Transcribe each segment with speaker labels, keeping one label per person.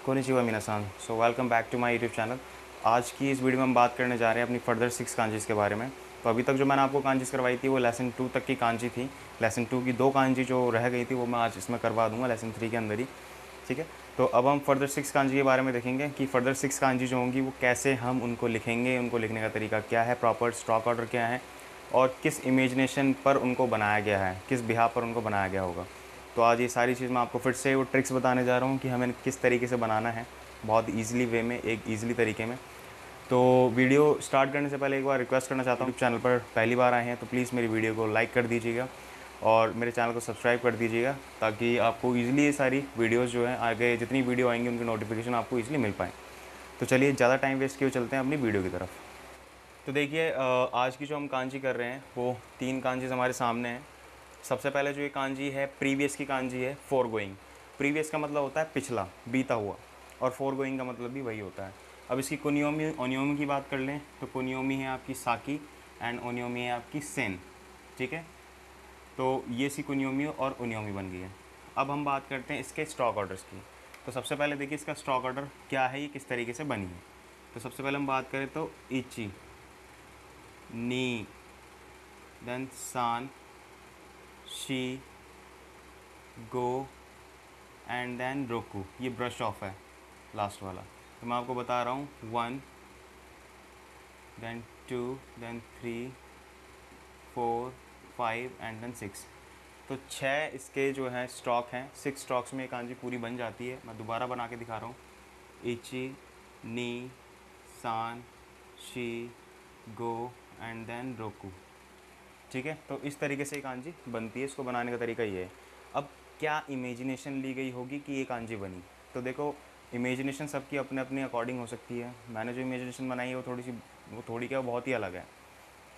Speaker 1: Konnichiwa मिनासान। So welcome back to my YouTube channel. आज की इस वीडियो में हम बात करने जा रहे हैं अपनी फर्दर 6 कांजीज़ के बारे में। तो अभी तक जो मैंने आपको कांजीज़ करवाई थी वो लेसन 2 तक की कांजी थी। लेसन 2 की 2 कांजी जो रह गई थी वो मैं आज इसमें करवा दूंगा लेसन 3 के अंदर ही। ठीक है, तो अब हम फर्दर 6 कांजी के बारे में देखेंगे कि फर्दर 6 कांजी जो होंगी वो कैसे हम उनको लिखेंगे, उनको लिखने का तरीका क्या है, प्रॉपर स्ट्रोक ऑर्डर क्या है और किस इमेजिनेशन पर उनको बनाया गया है, किस बिहार पर उनको बनाया गया होगा। तो आज ये सारी चीज़ मैं आपको फिर से वो ट्रिक्स बताने जा रहा हूँ कि हमें किस तरीके से बनाना है, बहुत ईज़िली वे में, एक ईज़िली तरीके में। तो वीडियो स्टार्ट करने से पहले एक बार रिक्वेस्ट करना चाहता हूँ, चैनल पर पहली बार आए हैं तो प्लीज़ मेरी वीडियो को लाइक कर दीजिएगा और मेरे चैनल को सब्सक्राइब कर दीजिएगा ताकि आपको ईज़िली ये सारी वीडियोज़ जो हैं आगे जितनी वीडियो आएंगी उनकी नोटिफिकेशन आपको ईज़िली मिल पाएँ। तो चलिए ज़्यादा टाइम वेस्ट किए चलते हैं अपनी वीडियो की तरफ। तो देखिए, आज की जो हम कांजी कर रहे हैं वो 3 कांजीज़ हमारे सामने हैं। सबसे पहले जो ये कांजी है प्रीवियस की कांजी है, फोरगोइंग। प्रीवियस का मतलब होता है पिछला, बीता हुआ, और फोरगोइंग का मतलब भी वही होता है। अब इसकी कुनियोमी ओनियोमी की बात कर लें तो कुनियोमी है आपकी साकी एंड ओनियोमी है आपकी सेन। ठीक है, तो ये सी कुनियोमी और ओनियोमी बन गई है। अब हम बात करते हैं इसके स्टॉक ऑर्डर्स की। तो सबसे पहले देखिए इसका स्टॉक ऑर्डर क्या है, ये किस तरीके से बनी है। तो सबसे पहले हम बात करें तो इची, नी, देन सान, शी, गो एंड देन रोकू। ये ब्रश ऑफ है लास्ट वाला। तो मैं आपको बता रहा हूँ 1 देन 2 देन 3 4 5 एंड देन 6। तो 6 इसके जो है स्ट्रोक हैं। 6 स्ट्रोक्स में एक कांजी पूरी बन जाती है। मैं दोबारा बना के दिखा रहा हूँ। इची, नी, सान, शी, गो एंड देन रोकू। ठीक है, तो इस तरीके से ये कांजी बनती है। इसको बनाने का तरीका ये है। अब क्या इमेजिनेशन ली गई होगी कि ये कांजी बनी। तो देखो, इमेजिनेशन सबकी अपने अपने अकॉर्डिंग हो सकती है। मैंने जो इमेजिनेशन बनाई है वो थोड़ी क्या बहुत ही अलग है।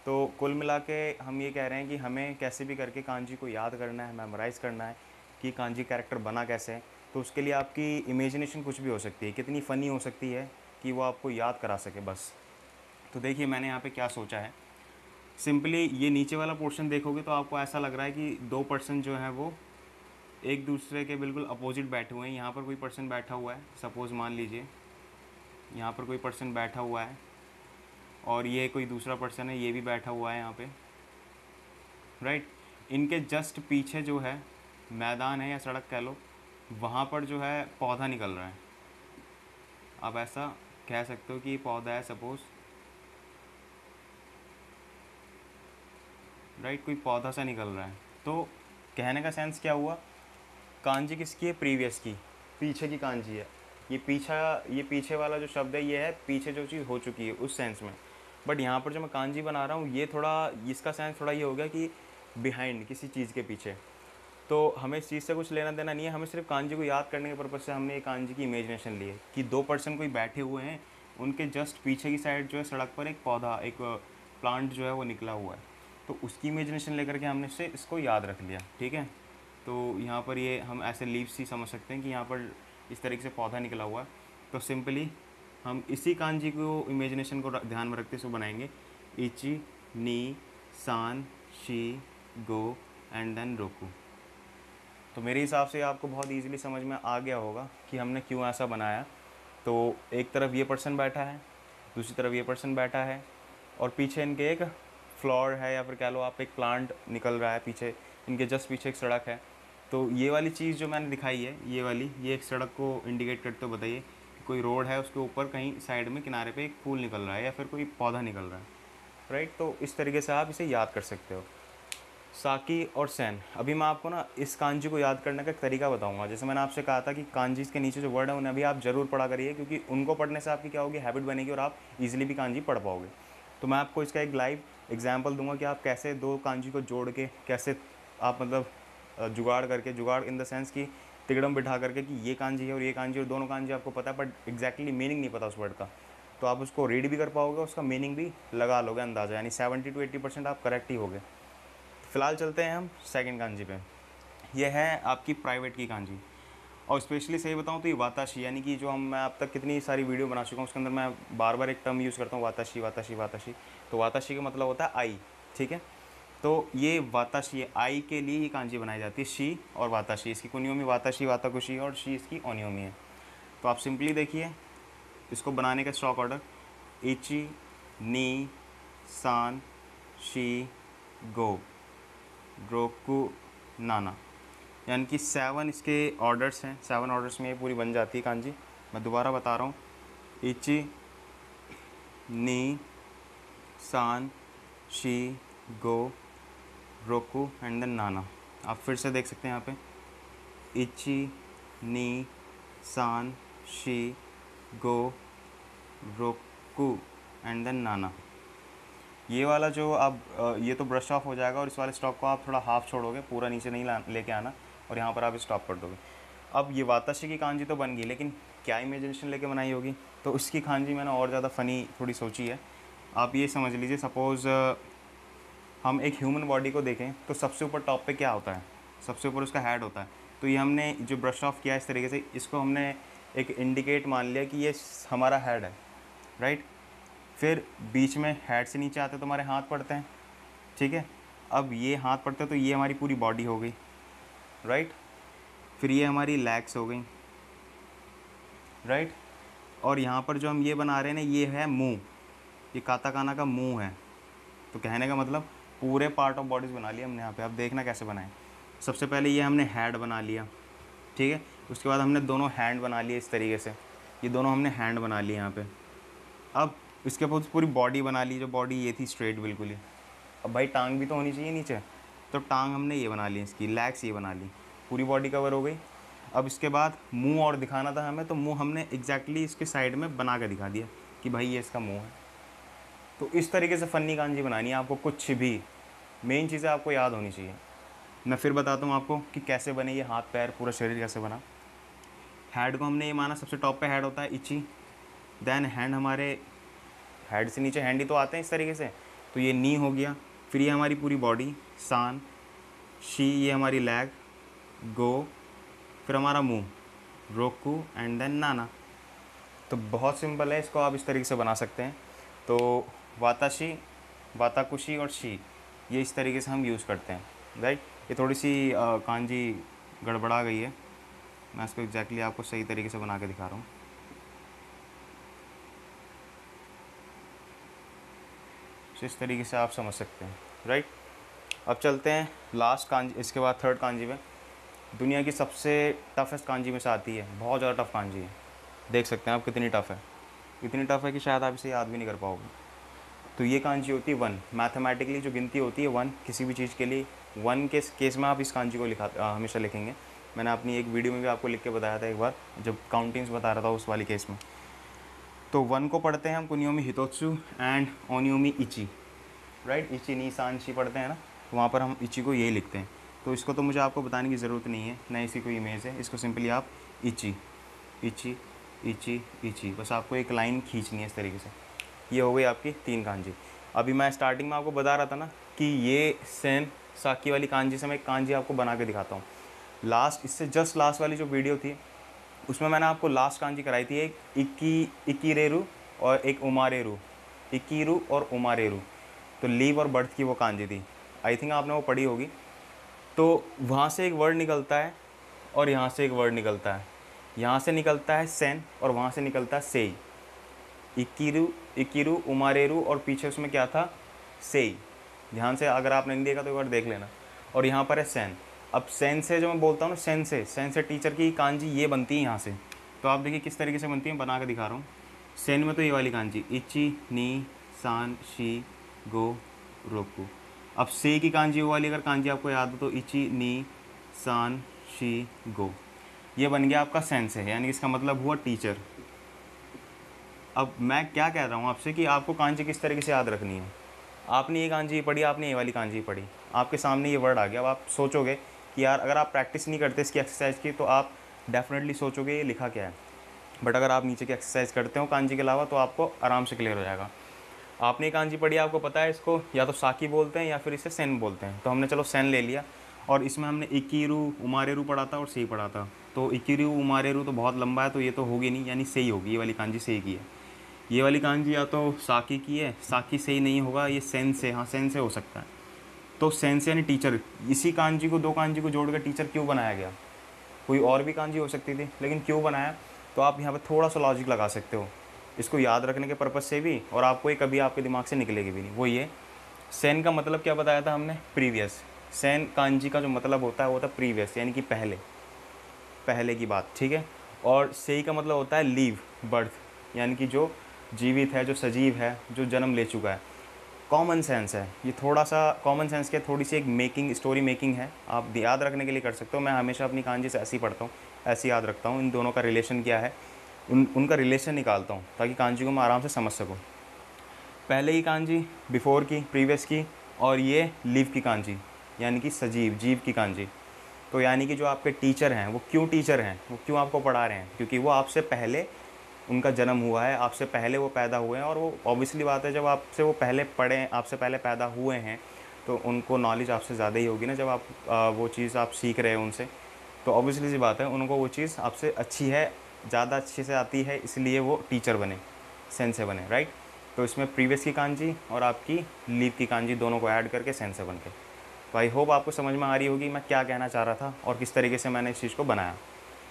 Speaker 1: तो कुल मिला के हम ये कह रहे हैं कि हमें कैसे भी करके कांजी को याद करना है, मेमोराइज़ करना है कि कांजी कैरेक्टर बना कैसे है। तो उसके लिए आपकी इमेजिनेशन कुछ भी हो सकती है, कितनी फ़नी हो सकती है कि वो आपको याद करा सके बस। तो देखिए मैंने यहाँ पे क्या सोचा है। सिंपली ये नीचे वाला पोर्शन देखोगे तो आपको ऐसा लग रहा है कि 2 पर्सन जो है वो एक दूसरे के बिल्कुल अपोजिट बैठे हुए हैं। यहाँ पर कोई पर्सन बैठा हुआ है, सपोज़ मान लीजिए यहाँ पर कोई पर्सन बैठा हुआ है और ये कोई दूसरा पर्सन है, ये भी बैठा हुआ है यहाँ पे, राइट। इनके जस्ट पीछे जो है मैदान है या सड़क कह लो, वहाँ पर जो है पौधा निकल रहा है। आप ऐसा कह सकते हो कि ये पौधा है सपोज़, राइट, कोई पौधा सा निकल रहा है। तो कहने का सेंस क्या हुआ, कांजी किसकी है, प्रीवियस की, पीछे की कांजी है। ये पीछे वाला जो शब्द है ये है पीछे जो चीज़ हो चुकी है उस सेंस में। बट यहाँ पर जो मैं कांजी बना रहा हूँ ये थोड़ा, इसका सेंस थोड़ा ये हो गया कि बिहाइंड, किसी चीज़ के पीछे। तो हमें इस चीज़ से कुछ लेना देना नहीं है, हमें सिर्फ कांजी को याद करने के पर्पज़ से हमने एक कांजी की इमेजिनेशन ली है कि 2 पर्सन कोई बैठे हुए हैं, उनके जस्ट पीछे की साइड जो है सड़क पर एक पौधा, एक प्लांट जो है वो निकला हुआ है। तो उसकी इमेजिनेशन लेकर के हमने इसको याद रख लिया। ठीक है, तो यहाँ पर ये हम ऐसे लीव्स ही समझ सकते हैं कि यहाँ पर इस तरीके से पौधा निकला हुआ है। तो सिंपली हम इसी कांजी को, इमेजिनेशन को ध्यान में रखते इसको बनाएंगे। इची, नी, सान, शी, गो एंड देन रोकू। तो मेरे हिसाब से आपको बहुत इजीली समझ में आ गया होगा कि हमने क्यों ऐसा बनाया। तो एक तरफ ये पर्सन बैठा है, दूसरी तरफ ये पर्सन बैठा है और पीछे इनके एक फ्लोर है या फिर कह लो आप एक प्लांट निकल रहा है पीछे, इनके जस्ट पीछे एक सड़क है। तो ये वाली चीज़ जो मैंने दिखाई है, ये वाली, ये एक सड़क को इंडिकेट करते हो बताइए कि कोई रोड है, उसके ऊपर कहीं साइड में किनारे पे एक फूल निकल रहा है या फिर कोई पौधा निकल रहा है, राइट। तो इस तरीके से आप इसे याद कर सकते हो। साकी और सैन। अभी मैं आपको ना इस कांजी को याद करने का एक तरीका बताऊंगा। जैसे मैंने आपसे कहा था कि कांजीज़ के नीचे जो वर्ड है उन्हें अभी आप ज़रूर पढ़ा करिए, क्योंकि उनको पढ़ने से आपकी क्या होगी, हैबिट बनेगी और आप इजीली भी कांजी पढ़ पाओगे। तो मैं आपको इसका एक लाइव एग्जाम्पल दूंगा कि आप कैसे 2 कांजी को जोड़ के कैसे आप मतलब जुगाड़ करके, जुगाड़ इन द सेंस कि तिकड़म बिठा करके कि ये कांजी है और ये कांजी, और दोनों कांजी आपको पता है बट एग्जैक्टली मीनिंग नहीं पता उस वर्ड का। तो आप उसको रीड भी कर पाओगे, उसका मीनिंग भी लगा लोगे अंदाज़ा, यानी 70 to 80% आप करेक्ट ही होगे। फ़िलहाल चलते हैं हम सेकंड कांजी पे। यह है आपकी प्राइवेट की कांजी, और स्पेशली सही बताऊं तो ये वाताशी, यानी कि जो मैं अब तक कितनी सारी वीडियो बना चुका हूँ उसके अंदर मैं बार बार एक टर्म यूज़ करता हूँ, वाताशी वाताशी वाताशी। तो वाताशी का मतलब होता है आई। ठीक है, तो ये वाताशी, आई के लिए ये कांजी बनाई जाती है, शी और वाताशी। इसकी कुनियोमी वाताशी वाताकुशी और शी इसकी ओनियोमी है। तो आप सिंपली देखिए इसको बनाने का स्टॉक ऑर्डर इची, नी, सान, शी, गो, रोकू, नाना, यानी कि 7 इसके ऑर्डर्स हैं। 7 ऑर्डर्स में ये पूरी बन जाती है कांजी। मैं दोबारा बता रहा हूँ, इची, नी, सान, शी, गो, रोकू एंड देन नाना। आप फिर से देख सकते हैं यहाँ पे इची, नी, सान, शी, गो, रोकू एंड देन नाना। ये वाला जो आप ये तो ब्रश ऑफ हो जाएगा और इस वाले स्टॉप को आप थोड़ा हाफ छोड़ोगे, पूरा नीचे नहीं लेके आना और यहाँ पर आप स्टॉप कर दोगे। अब ये वाताशी की कांजी तो बन गई, लेकिन क्या इमेजिनेशन लेके बनाई होगी, तो उसकी कांजी मैंने और ज़्यादा फ़नी थोड़ी सोची है। आप ये समझ लीजिए, सपोज़ हम एक ह्यूमन बॉडी को देखें तो सबसे ऊपर टॉप पे क्या होता है, सबसे ऊपर उसका हेड होता है। तो ये हमने जो ब्रश ऑफ किया इस तरीके से, इसको हमने एक इंडिकेट मान लिया कि ये हमारा हेड है, राइट। फिर बीच में हेड से नीचे आते तो हमारे हाथ पड़ते हैं, ठीक है। अब ये हाथ पड़ते हैं तो ये हमारी पूरी बॉडी हो गई, राइट। फिर ये हमारी लेग्स हो गई, राइट। और यहाँ पर जो हम ये बना रहे हैं ना, ये है मुंह, ये काताकाना का मुंह है। तो कहने का मतलब पूरे पार्ट ऑफ बॉडीज़ बना लिया हमने यहाँ पे। अब देखना कैसे बनाएं। सबसे पहले ये हमने हेड बना लिया, ठीक है। उसके बाद हमने दोनों हैंड बना लिए इस तरीके से, ये दोनों हमने हैंड बना लिए यहाँ पे। अब इसके बाद पूरी बॉडी बना ली, जो बॉडी ये थी स्ट्रेट बिल्कुल ही। अब भाई टांग भी तो होनी चाहिए नीचे, तो टांग हमने ये बना ली, इसकी लेग्स ये बना ली, पूरी बॉडी कवर हो गई। अब इसके बाद मुंह और दिखाना था हमें, तो मुंह हमने एग्जैक्टली इसके साइड में बना के दिखा दिया कि भाई ये इसका मुंह है। तो इस तरीके से फ़नी कांजी बनानी है आपको। कुछ भी मेन चीज़ें आपको याद होनी चाहिए। मैं फिर बताता हूँ आपको कि कैसे बने ये हाथ पैर पूरा शरीर कैसे बना। हेड को हमने ये माना, सबसे टॉप पे हेड होता है इची, देन हैंड, हमारे हेड से नीचे हैंड ही तो आते हैं इस तरीके से, तो ये नी हो गया। फिर ये हमारी पूरी बॉडी, सान, शी ये हमारी लेग, गो, फिर हमारा मुंह, रोकू एंड देन नाना। तो बहुत सिंपल है, इसको आप इस तरीके से बना सकते हैं। तो वाताशी, वाताकुशी और शी ये इस तरीके से हम यूज़ करते हैं, राइट। ये थोड़ी सी कांजी गड़बड़ा गई है, मैं इसको एग्जैक्टली आपको सही तरीके से बना के दिखा रहा हूँ। इस तरीके से आप समझ सकते हैं, राइट। अब चलते हैं लास्ट कांजी, इसके बाद थर्ड कांजी में। दुनिया की सबसे टफेस्ट कांजी में से आती है, बहुत ज़्यादा टफ कांजी है। देख सकते हैं आप कितनी टफ़ है, इतनी टफ़ है कि शायद आप इसे याद भी नहीं कर पाओगे। तो ये कांजी होती है 1, मैथमेटिकली जो गिनती होती है 1, किसी भी चीज़ के लिए 1 के केस में आप इस कांजी को हमेशा लिखेंगे। मैंने अपनी एक वीडियो में भी आपको लिख के बताया था एक बार, जब काउंटिंग्स बता रहा था उस वाली केस में। तो 1 को पढ़ते हैं हम कुनियोमी हितोत्सु एंड ओनियोमी इची, राइट। इची, नी, सान, शी पढ़ते हैं ना, तो वहाँ पर हम इची को यही लिखते हैं। तो इसको तो मुझे आपको बताने की ज़रूरत नहीं है, ना इसकी कोई इमेज है। इसको सिंपली आप इची, इची, इची, इची, बस आपको एक लाइन खींचनी है इस तरीके से। ये हो गई आपकी 3 कांजी। अभी मैं स्टार्टिंग में आपको बता रहा था ना कि ये सेन साकी वाली कांजी से मैं एक कांजी आपको बना के दिखाता हूँ। लास्ट, इससे जस्ट लास्ट वाली जो वीडियो थी उसमें मैंने आपको लास्ट कांजी कराई थी, एक इकीरेरू और एक उमारेरू, इकीरू और उमारेरू। तो लीव और बर्थ की वो कांजी थी, आई थिंक आपने वो पढ़ी होगी। तो वहाँ से एक वर्ड निकलता है और यहाँ से एक वर्ड निकलता है, यहाँ से निकलता है सेन और वहाँ से निकलता है सेई। इकीरू, इकीरू, उमारेरू और पीछे उसमें क्या था, सेई। ध्यान से अगर आपने नहीं देखा तो एक बार देख लेना। और यहाँ पर है सेन। अब सेन से जो मैं बोलता हूँ ना, सेन से टीचर की कांजी ये बनती है यहाँ से। तो आप देखिए किस तरीके से बनती है, बना के दिखा रहा हूँ। सेन में तो ये वाली कांजी इची, नी, सान, शी, गो, रोकू। अब से की कांजी वो वाली अगर कांजी आपको याद हो तो इची, नी, सान, शी, गो। ये बन गया आपका सेन से, यानी इसका मतलब हुआ टीचर। अब मैं क्या कह रहा हूँ आपसे कि आपको कांजी किस तरीके से याद रखनी है। आपने ये कांजी पढ़ी, आपने ये वाली कांजी पढ़ी, आपके सामने ये वर्ड आ गया। अब आप सोचोगे कि यार अगर आप प्रैक्टिस नहीं करते इसकी एक्सरसाइज की तो आप डेफिनेटली सोचोगे ये लिखा क्या है। बट अगर आप नीचे की एक्सरसाइज करते हो कांजी के अलावा तो आपको आराम से क्लियर हो जाएगा। आपने कांजी पढ़ी, आपको पता है इसको या तो साकी बोलते हैं या फिर इसे सेन बोलते हैं। तो हमने चलो सेन ले लिया और इसमें हमने इकीरू उमारेरू पढ़ा था और सेई पढ़ा था। तो इकीरू उमारेरू तो बहुत लंबा है तो ये तो होगी नहीं, यानी सेई होगी। ये वाली कांजी सेई की है। ये वाली कांजी या तो साकी की है, साकी सेई नहीं होगा, ये सेन से, हाँ सेन से हो सकता है। तो सेन से यानी टीचर। इसी कांजी को, 2 कांजी को जोड़कर टीचर क्यों बनाया गया? कोई और भी कांजी हो सकती थी, लेकिन क्यों बनाया? तो आप यहाँ पे थोड़ा सा लॉजिक लगा सकते हो इसको याद रखने के पर्पज़ से भी, और आपको ये कभी आपके दिमाग से निकलेगी भी नहीं। वो ये सेन का मतलब क्या बताया था हमने, प्रीवियस। सेन कांजी का जो मतलब होता है वो होता है प्रीवियस, यानी कि पहले, पहले की बात, ठीक है। और सेई का मतलब होता है लीव, बर्थ, यानी कि जो जीवित है, जो सजीव है, जो जन्म ले चुका है। कॉमन सेंस है ये, थोड़ा सा कॉमन सेंस के थोड़ी सी एक मेकिंग, स्टोरी मेकिंग है, आप याद रखने के लिए कर सकते हो। मैं हमेशा अपनी कांजी से ऐसे ही पढ़ता हूँ, ऐसे याद रखता हूँ, इन दोनों का रिलेशन क्या है, उनका रिलेशन निकालता हूँ ताकि कांजी को मैं आराम से समझ सकूँ। पहले की कांजी, बिफोर की, प्रीवियस की, और ये लिव की कांजी, यानी कि सजीव, जीव की कांजी। तो यानी कि जो आपके टीचर हैं वो क्यों टीचर हैं, वो क्यों आपको पढ़ा रहे हैं, क्योंकि वो आपसे पहले उनका जन्म हुआ है, आपसे पहले वो पैदा हुए हैं, और वो ऑब्वियसली बात है जब आपसे वो पहले पढ़े, आपसे पहले पैदा हुए हैं, तो उनको नॉलेज आपसे ज़्यादा ही होगी ना। जब आप वो चीज़ आप सीख रहे हैं उनसे, तो ऑब्वियसली सी बात है उनको वो चीज़ आपसे अच्छी है, ज़्यादा अच्छे से आती है, इसलिए वो टीचर बने, सेंस से बने, राइट। तो इसमें प्रीवियस की कांजी और आपकी लीव की कांजी दोनों को ऐड करके सेंस से बन के। तो आई होप आपको समझ में आ रही होगी मैं क्या कहना चाह रहा था और किस तरीके से मैंने इस चीज़ को बनाया।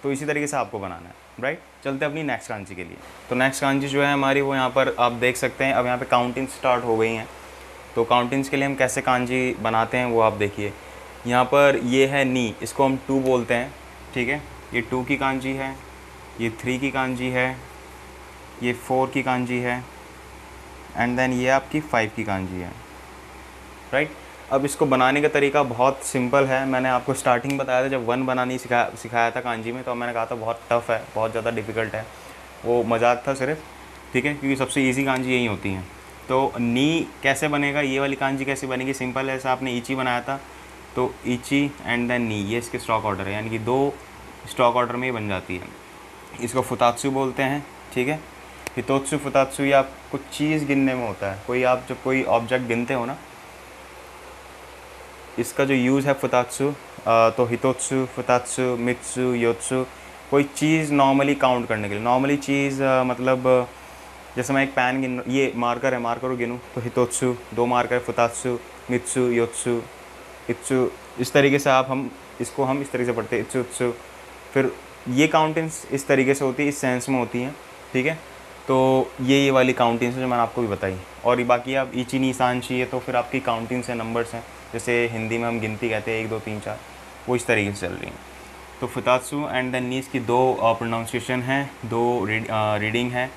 Speaker 1: तो इसी तरीके से आपको बनाना है, राइट। चलते हैं अपनी नेक्स्ट कांजी के लिए। तो नेक्स्ट कांजी जो है हमारी, वो यहाँ पर आप देख सकते हैं। अब यहाँ पे काउंटिंग स्टार्ट हो गई हैं, तो काउंटिंग्स के लिए हम कैसे कांजी बनाते हैं वो आप देखिए। यहाँ पर ये है नी, इसको हम 2 बोलते हैं, ठीक है। ये 2 की कांजी है, ये 3 की कांजी है, ये 4 की कांजी है, एंड देन ये आपकी 5 की कांजी है, राइट। अब इसको बनाने का तरीका बहुत सिंपल है। मैंने आपको स्टार्टिंग बताया था जब 1 बनानी सिखाया था कांजी में, तो मैंने कहा था बहुत टफ़ है, बहुत ज़्यादा डिफ़िकल्ट है, वो मजाक था सिर्फ, ठीक है, क्योंकि सबसे इजी कांजी यही होती हैं। तो नी कैसे बनेगा, ये वाली कांजी कैसे बनेगी, सिंपल है। ऐसा आपने इची बनाया था, तो इची एंड देन नी, ये इसके स्टॉक ऑर्डर है, यानी कि 2 स्टॉक ऑर्डर में ही बन जाती है। इसको फुतात्सु बोलते हैं, ठीक है। हितोत्सु, फुतात्सु, या कुछ चीज़ गिनने में होता है, कोई आप जब कोई ऑब्जेक्ट गिनते हो ना, इसका जो यूज़ है फुतात्सु, तो हितोत्सु, फुतात्सु, मित्सु, योत्सु, कोई चीज़ नॉर्मली काउंट करने के लिए। नॉर्मली चीज़ मतलब जैसे मैं एक पेन गिन, ये मार्कर है, मार्कर को गिनूँ तो हितोत्सु, 2 मार्कर, फुतात्सु, मित्सु, योत्सु, इत्सु, इस तरीके से हम इसको इस तरीके से पढ़ते हैं, इत्सु, इत्सु। फिर ये काउंटिंग्स इस तरीके से होती है, इस सेंस में होती हैं, ठीक है। तो ये वाली काउंटिंग्स जो मैंने आपको भी बताई, और ये बाकी आप इची नी सान ची है तो फिर आपकी काउंटिंग्स हैं, नंबर्स हैं, जैसे हिंदी में हम गिनती कहते हैं 1 2 3 4, वो इस तरीके से चल रही हैं। तो फुतात्सु एंड देन नीस की 2 प्रोनाउंसिएशन है, 2 रीडिंग है।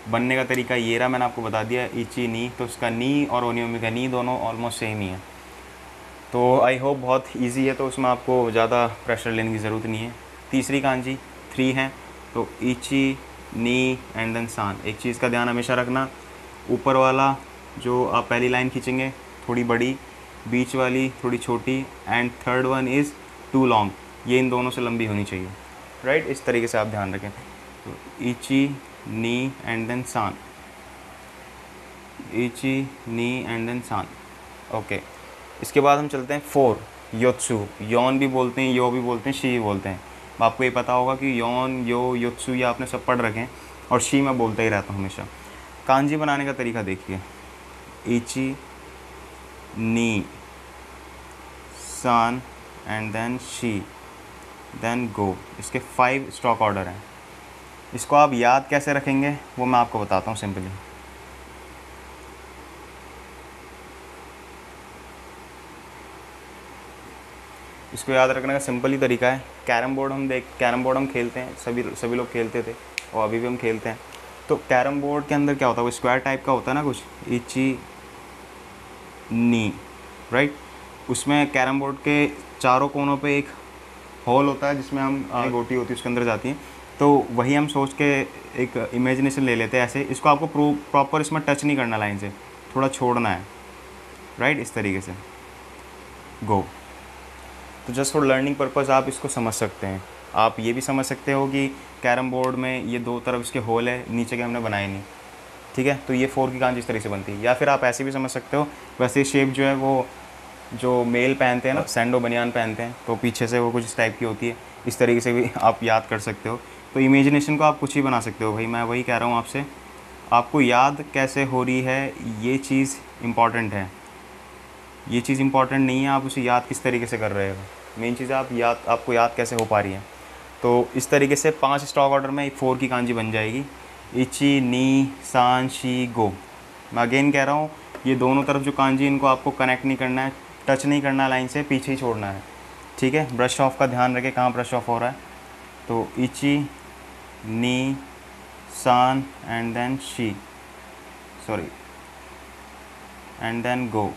Speaker 1: बनने का तरीका ये रहा, मैंने आपको बता दिया, इची नी, तो उसका नी और ओनियोमी का नी दोनों ऑलमोस्ट सेम ही है। तो आई होप बहुत ईजी है, तो उसमें आपको ज़्यादा प्रेशर लेने की ज़रूरत नहीं है। तीसरी कांजी 3 है, तो इची नी एंड देन सान। एक चीज़ का ध्यान हमेशा रखना, ऊपर वाला जो आप पहली लाइन खींचेंगे थोड़ी बड़ी, बीच वाली थोड़ी छोटी, and third one is too long, ये इन दोनों से लंबी होनी चाहिए, राइट। इस तरीके से आप ध्यान रखें। तो इची नी एंड देन सान, इची नी एंड देन सान, ओके। इसके बाद हम चलते हैं 4, योत्सु। यौन भी बोलते हैं, यो भी बोलते हैं, शी भी बोलते हैं। आपको ये पता होगा कि यौन, यो, योत्सु ये आपने सब पढ़ रखे हैं, और शी मैं बोलता ही रहता हूँ हमेशा। कांजी बनाने का तरीका देखिए, इची नी सान एंड देन शी, देन गो। इसके 5 स्टॉक ऑर्डर हैं। इसको आप याद कैसे रखेंगे वो मैं आपको बताता हूँ सिंपली। इसको याद रखने का सिंपल ही तरीका है, कैरम बोर्ड हम खेलते हैं, सभी लोग खेलते थे और अभी भी हम खेलते हैं। तो कैरम बोर्ड के अंदर क्या होता है, वो स्क्वायर टाइप का होता है ना कुछ, इची नी, राइट। उसमें कैरम बोर्ड के चारों कोनों पे एक होल होता है जिसमें हम गोटी होती है उसके अंदर जाती है। तो वही हम सोच के एक इमेजिनेशन ले लेते हैं ऐसे। इसको आपको प्रॉपर इसमें टच नहीं करना, लाइन से थोड़ा छोड़ना है, राइट, इस तरीके से गो। तो जस्ट फॉर लर्निंग पर्पज़ आप इसको समझ सकते हैं। आप ये भी समझ सकते हो कि कैरम बोर्ड में ये 2 तरफ इसके होल है, नीचे के हमने बनाए नहीं, ठीक है। तो ये 4 की कांजी इस तरीके से बनती है। या फिर आप ऐसे भी समझ सकते हो, वैसे शेप जो है वो जो मेल पहनते हैं ना, सैंडो बनियान पहनते हैं, तो पीछे से वो कुछ इस टाइप की होती है, इस तरीके से भी आप याद कर सकते हो। तो इमेजिनेशन को आप कुछ ही बना सकते हो भाई। मैं वही कह रहा हूँ आपसे, आपको याद कैसे हो रही है ये चीज़ इम्पॉर्टेंट है, ये चीज़ इम्पॉर्टेंट नहीं है आप उसे याद किस तरीके से कर रहे हो। मेन चीज़ आपको याद कैसे हो पा रही है। तो इस तरीके से 5 स्टॉक ऑर्डर में 4 की कांजी बन जाएगी। इची, नी, सान, शी, गो। मैं अगेन कह रहा हूँ, ये दोनों तरफ जो कांजी इनको आपको कनेक्ट नहीं करना है, टच नहीं करना है लाइन से, पीछे ही छोड़ना है, ठीक है। ब्रश ऑफ का ध्यान रखें, कहाँ ब्रश ऑफ हो रहा है। तो इची, नी, सान एंड देन शी, सॉरी, एंड देन गो,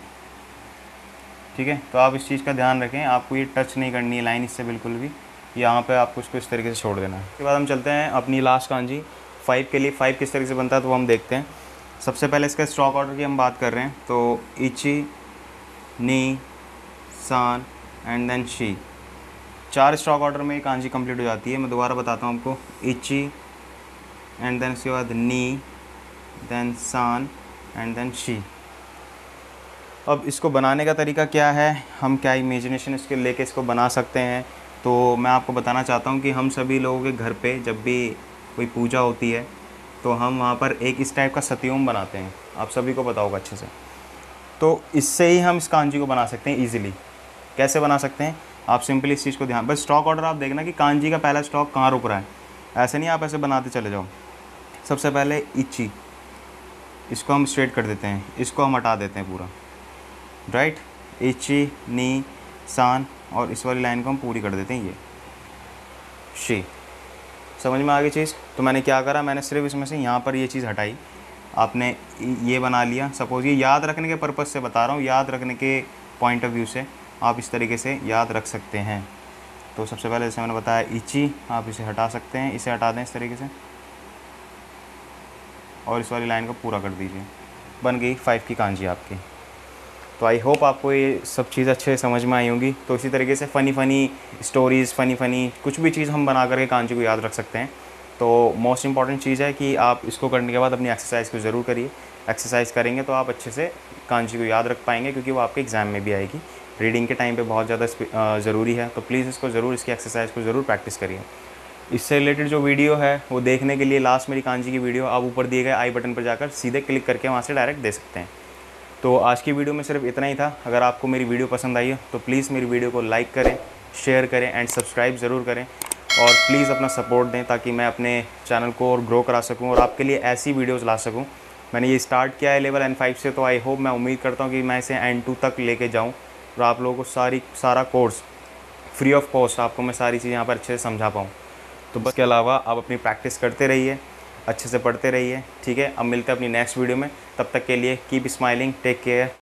Speaker 1: ठीक है। तो आप इस चीज़ का ध्यान रखें, आपको ये टच नहीं करनी है लाइन इससे बिल्कुल भी, यहाँ पे आपको इसको इस तरीके से छोड़ देना है। उसके बाद हम चलते हैं अपनी लास्ट कांजी 5 के लिए। 5 किस तरीके से बनता है तो वो हम देखते हैं। सबसे पहले इसका स्टॉक ऑर्डर की हम बात कर रहे हैं, तो इची, नी, सान एंड देन शी, 4 स्टॉक ऑर्डर में ये कांजी कंप्लीट हो जाती है। मैं दोबारा बताता हूँ आपको, इची एंड देन उसके बाद नी, देन सान एंड देन शी। अब इसको बनाने का तरीका क्या है, हम क्या इमेजिनेशन इसके लेके इसको बना सकते हैं, तो मैं आपको बताना चाहता हूँ कि हम सभी लोगों के घर पे जब भी कोई पूजा होती है तो हम वहाँ पर एक इस टाइप का सत्योम बनाते हैं, आप सभी को पता होगा अच्छे से। तो इससे ही हम इस कांजी को बना सकते हैं ईजिली। कैसे बना सकते हैं, आप सिंपली इस चीज़ को ध्यान, बस स्टॉक ऑर्डर आप देखना कि कांजी का पहला स्टॉक कहाँ रुक रहा है, ऐसे नहीं आप ऐसे बनाते चले जाओ। सबसे पहले इची, इसको हम स्ट्रेट कर देते हैं, इसको हम हटा देते हैं पूरा, राइट। इची, नी, सान और इस वाली लाइन को हम पूरी कर देते हैं, ये शी। समझ में आ गई चीज़। तो मैंने क्या करा, मैंने सिर्फ इसमें से यहाँ पर ये चीज़ हटाई, आपने ये बना लिया। सपोज़ ये याद रखने के पर्पज़ से बता रहा हूँ, याद रखने के पॉइंट ऑफ व्यू से आप इस तरीके से याद रख सकते हैं। तो सबसे पहले जैसे मैंने बताया इची, आप इसे हटा सकते हैं, इसे हटा दें इस तरीके से और इस वाली लाइन को पूरा कर दीजिए, बन गई 5 की कांजी आपकी। तो आई होप आपको ये सब चीज़ अच्छे से समझ में आई होंगी। तो इसी तरीके से फ़नी स्टोरीज़, फ़नी कुछ भी चीज़ हम बना करके कांजी को याद रख सकते हैं। तो मोस्ट इंपॉर्टेंट चीज़ है कि आप इसको करने के बाद अपनी एक्सरसाइज को ज़रूर करिए। एक्सरसाइज करेंगे तो आप अच्छे से कांजी को याद रख पाएंगे, क्योंकि वो आपके एग्ज़ाम में भी आएगी। रीडिंग के टाइम पे बहुत ज़्यादा ज़रूरी है, तो प्लीज़ इसको ज़रूर, इसकी एक्सरसाइज को ज़रूर प्रैक्टिस करिए। इससे रिलेटेड जो वीडियो है वो देखने के लिए लास्ट मेरी कांजी की वीडियो आप ऊपर दिए गए आई बटन पर जाकर सीधे क्लिक करके वहाँ से डायरेक्ट दे सकते हैं। तो आज की वीडियो में सिर्फ इतना ही था। अगर आपको मेरी वीडियो पसंद आई हो तो प्लीज़ मेरी वीडियो को लाइक करें, शेयर करें एंड सब्सक्राइब ज़रूर करें, और प्लीज़ अपना सपोर्ट दें ताकि मैं अपने चैनल को और ग्रो करा सकूं और आपके लिए ऐसी वीडियोस ला सकूं। मैंने ये स्टार्ट किया है लेवल N5 से, तो आई होप, मैं उम्मीद करता हूं कि मैं इसे N2 तक लेके जाऊं और आप लोगों को सारा कोर्स फ्री ऑफ कॉस्ट आपको मैं सारी चीज़ें यहाँ पर अच्छे से समझा पाऊँ। तो बस के अलावा आप अपनी प्रैक्टिस करते रहिए, अच्छे से पढ़ते रहिए, ठीक है। अब मिलते हैं अपनी नेक्स्ट वीडियो में, तब तक के लिए कीप स्माइलिंग, टेक केयर।